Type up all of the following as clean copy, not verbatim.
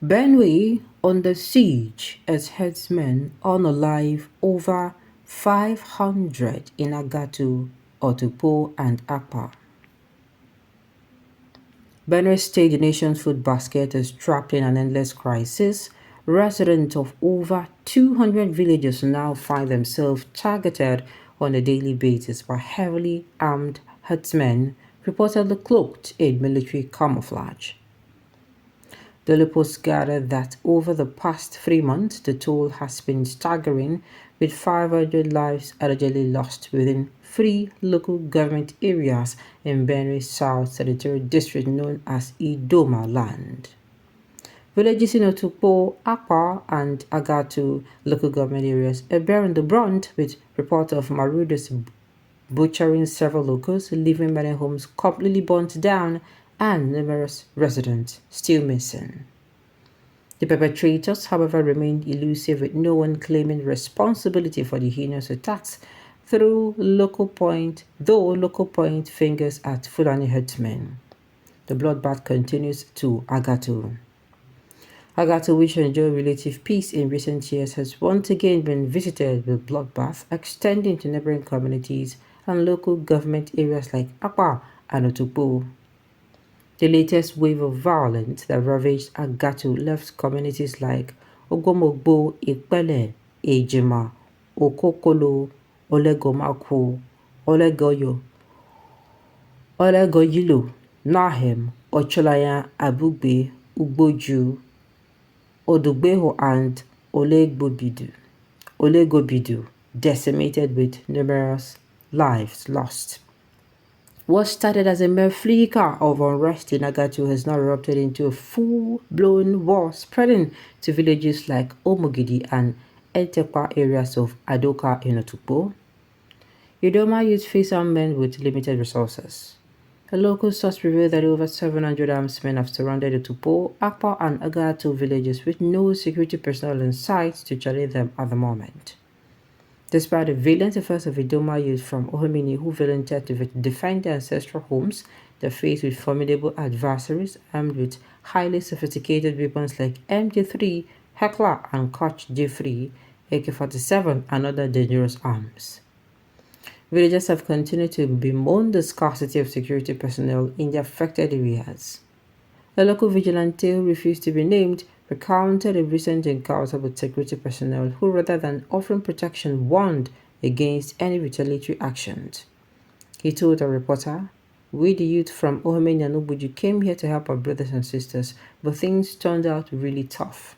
Benue under siege as herdsmen unalive over 500 in Agatu, Otupo, and Akpa. Benue State, the nation's food basket, is trapped in an endless crisis. Residents of over 200 villages now find themselves targeted on a daily basis by heavily armed herdsmen, reportedly cloaked in military camouflage. Daily Post gathered that over the past 3 months, the toll has been staggering, with 500 lives allegedly lost within 3 local government areas in Benue's South Senatorial District known as Idoma Land. Villages in Otukpo, Akpa, and Agatu local government areas are bearing the brunt, with reports of marauders butchering several locals, leaving many homes completely burnt down and numerous residents still missing. The perpetrators, however, remain elusive, with no one claiming responsibility for the heinous attacks, though local point fingers at Fulani herdsmen. The bloodbath continues to Agatu. Agatu, which enjoyed relative peace in recent years, has once again been visited with bloodbath extending to neighboring communities and local government areas like Akpa and Otukpo. The latest wave of violence that ravaged Agatu left communities like Ogomogbo, Ipele, Ejima, Okokolo, Olegomako, Olegoyilo, Nahem, Ocholaya, Abugbe, Ugboju, Odugbeho, and Olegobidu, decimated with numerous lives lost. What started as a mere flicker of unrest in Agatu has now erupted into a full-blown war, spreading to villages like Omogidi and Entekwa areas of Adoka in Otukpo. Idoma youth face armed men with limited resources. A local source revealed that over 700 armed men have surrounded Otukpo, Akpa, and Agatu villages with no security personnel in sight to challenge them at the moment. Despite the valiant efforts of Idoma youth from Ohomini who volunteered to defend their ancestral homes, they're faced with formidable adversaries armed with highly sophisticated weapons like MG3, Heckler, and Koch G3, AK-47, and other dangerous arms. Villagers have continued to bemoan the scarcity of security personnel in the affected areas. A local vigilante who refused to be named recounted a recent encounter with security personnel who, rather than offering protection, warned against any retaliatory actions. He told a reporter, "We, the youth from Ohomeni and Ubuju, came here to help our brothers and sisters, but things turned out really tough.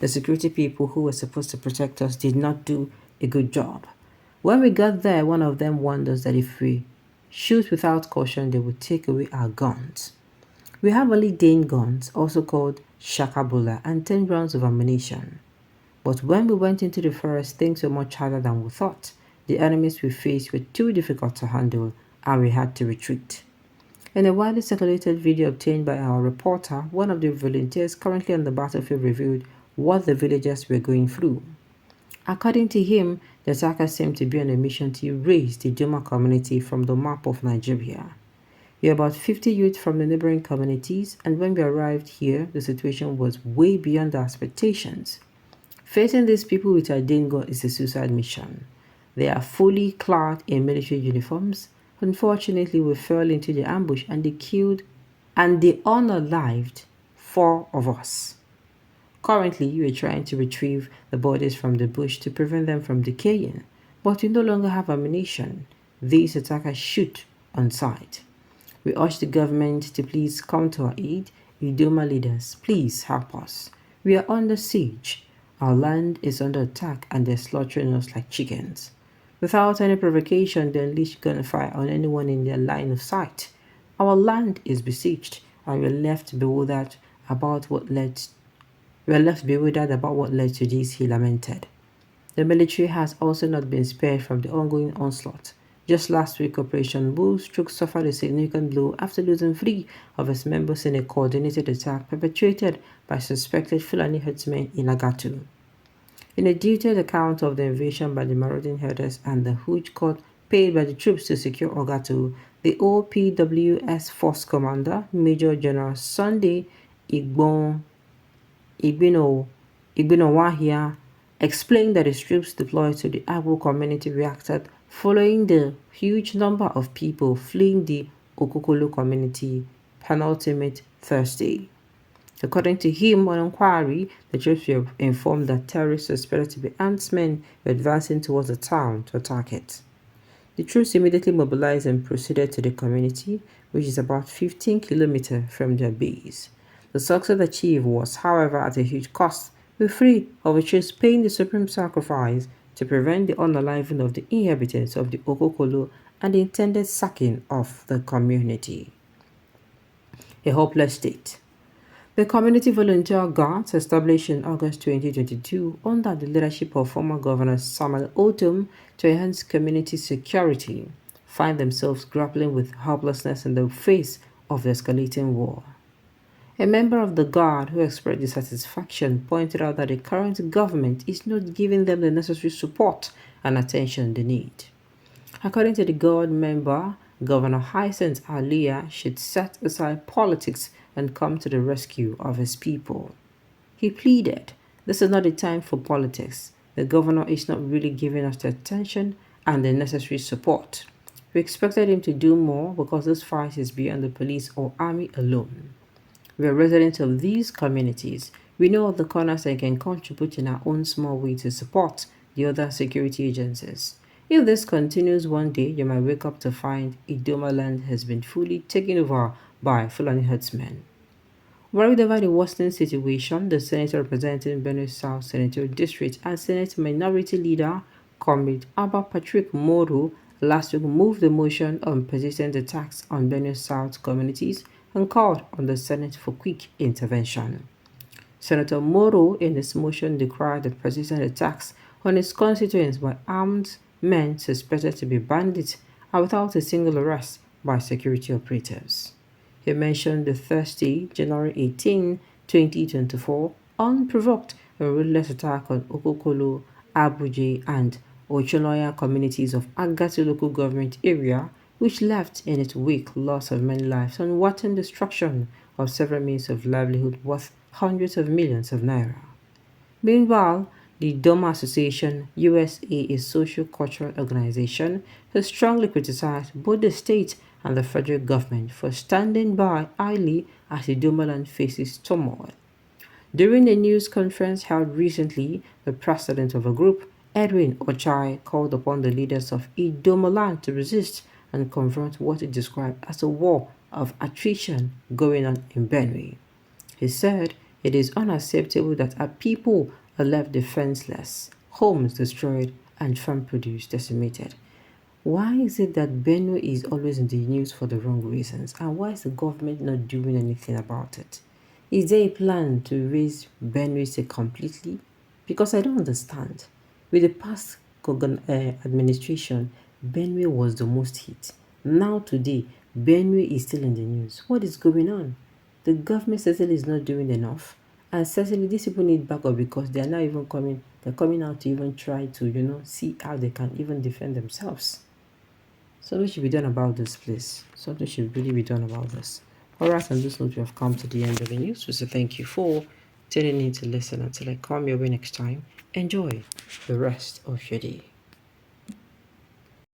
The security people who were supposed to protect us did not do a good job. When we got there, one of them warned us that if we shoot without caution, they would take away our guns. We have only Dane guns, also called Shakabola, and 10 rounds of ammunition. But when we went into the forest, things were much harder than we thought. The enemies we faced were too difficult to handle, and we had to retreat." In a widely circulated video obtained by our reporter, one of the volunteers currently on the battlefield revealed what the villagers were going through. According to him, the attackers seemed to be on a mission to erase the Idoma community from the map of Nigeria. We are about 50 youth from the neighboring communities, and when we arrived here, the situation was way beyond our expectations. Facing these people with our dingo is a suicide mission. They are fully clad in military uniforms. Unfortunately, we fell into the ambush and they unalived 4 of us. Currently, we are trying to retrieve the bodies from the bush to prevent them from decaying, but we no longer have ammunition. These attackers shoot on sight. We urge the government to please come to our aid. Idoma leaders, please help us. We are under siege. Our land is under attack and they're slaughtering us like chickens. Without any provocation, they unleash gunfire on anyone in their line of sight. Our land is besieged, and we're left bewildered about what led to this, he lamented. The military has also not been spared from the ongoing onslaught. Just last week, Operation Bullstroke suffered a significant blow after losing 3 of its members in a coordinated attack perpetrated by suspected Fulani herdsmen in Agatu. In a detailed account of the invasion by the marauding herders and the huge cost paid by the troops to secure Agatu, the OPWS Force Commander, Major General Sunday Igbon Igbinowahia explained that his troops deployed to the Agbo community reacted following the huge number of people fleeing the Okokolo community penultimate Thursday. According to him, on inquiry, the troops were informed that terrorists suspected to be ants men were advancing towards the town to attack it. The troops immediately mobilized and proceeded to the community, which is about 15 kilometers from their base. The success achieved was, however, at a huge cost, with three of the troops paying the supreme sacrifice to prevent the unaliving of the inhabitants of the Okokolo and the intended sacking of the community. A hopeless state. The Community Volunteer Guards, established in August 2022 under the leadership of former Governor Samuel Otom to enhance community security, find themselves grappling with helplessness in the face of the escalating war. A member of the Guard who expressed dissatisfaction pointed out that the current government is not giving them the necessary support and attention they need. According to the Guard member, Governor Hyacinth Alia should set aside politics and come to the rescue of his people. He pleaded, "This is not the time for politics. The governor is not really giving us the attention and the necessary support. We expected him to do more because this fight is beyond the police or army alone. We are residents of these communities. We know all the corners and can contribute in our own small way to support the other security agencies. If this continues, one day you might wake up to find Idoma land has been fully taken over by Fulani herdsmen." Worried over the worsening situation, the senator representing Benue South Senatorial District and Senate Minority Leader, Comrade Abba Patrick Moro, last week moved the motion on persistent attacks on Benue South communities and called on the Senate for quick intervention. Senator Moro, in his motion, decried the persistent attacks on his constituents by armed men suspected to be bandits and without a single arrest by security operatives. He mentioned the Thursday, January 18, 2024, unprovoked and ruthless attack on Okokolo, Abuja, and Ochonoya communities of Agatu local government area, which left in its wake loss of many lives and wanton destruction of several means of livelihood worth hundreds of millions of naira. Meanwhile, the Doma Association USA, a social-cultural organization, has strongly criticized both the state and the federal government for standing by idly as the Doma land faces turmoil. During a news conference held recently, the president of a group, Edwin Ochai, called upon the leaders of Idoma land to resist and confront what he described as a war of attrition going on in Benue. He said, "It is unacceptable that our people are left defenseless, homes destroyed, and farm produce decimated. Why is it that Benue is always in the news for the wrong reasons, and why is the government not doing anything about it? Is there a plan to raise Benue State completely? Because I don't understand. With the past administration, Benue was the most hit. Now today, Benue is still in the news. What is going on? The government certainly is not doing enough. And certainly these people need backup because they are now even coming out to even try to, see how they can even defend themselves. Something should be done about this, please. Something should really be done about this. Alright, on this note, we have come to the end of the news. So thank you for tuning in to listen. Until I come your way next time, enjoy the rest of your day.